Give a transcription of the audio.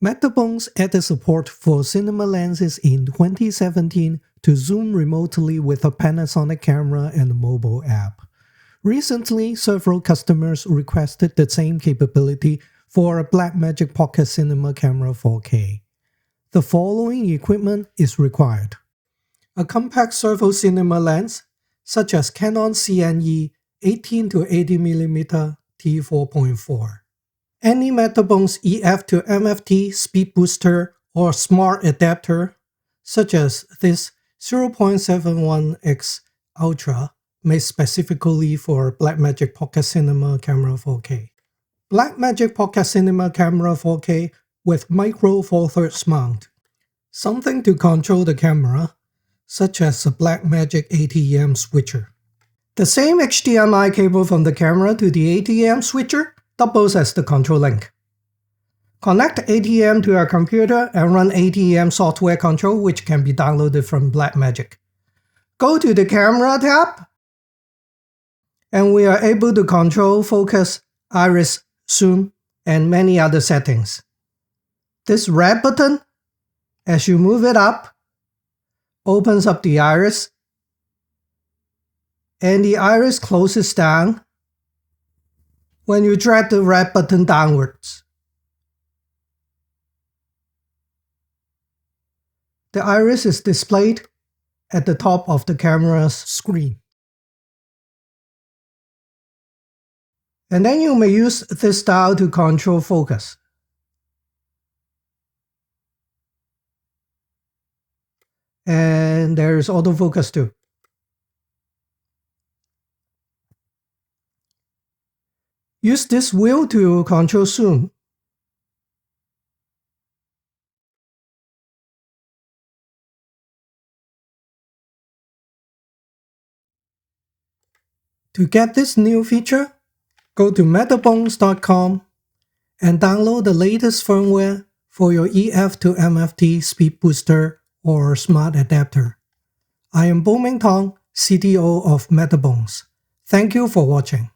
Metabones added support for cinema lenses in 2017 to zoom remotely with a Panasonic camera and a mobile app. Recently, several customers requested the same capability for a Blackmagic Pocket Cinema Camera 4K. The following equipment is required: a Compact Servo cinema lens, such as Canon CN-E 18-80mm t4.4. Any Metabones EF-MFT speed booster or smart adapter, such as this 0.71x Ultra, made specifically for Blackmagic Pocket Cinema Camera 4K. Blackmagic Pocket Cinema Camera 4K with micro 4/3 mount. Something to control the camera, such as a Blackmagic ATEM switcher. The same HDMI cable from the camera to the ATEM switcher doubles as the control link. Connect ATEM to your computer and run ATEM software control, which can be downloaded from Blackmagic. Go to the Camera tab, and we are able to control focus, iris, zoom, and many other settings. This red button, as you move it up, opens up the iris, and the iris closes down when you drag the red button downwards. The iris is displayed at the top of the camera's screen. And then you may use this dial to control focus. And there is autofocus too. Use this wheel to control zoom. To get this new feature, go to metabones.com and download the latest firmware for your EF-MFT speed booster or smart adapter. I am Bo Ming Tong, CTO of Metabones. Thank you for watching.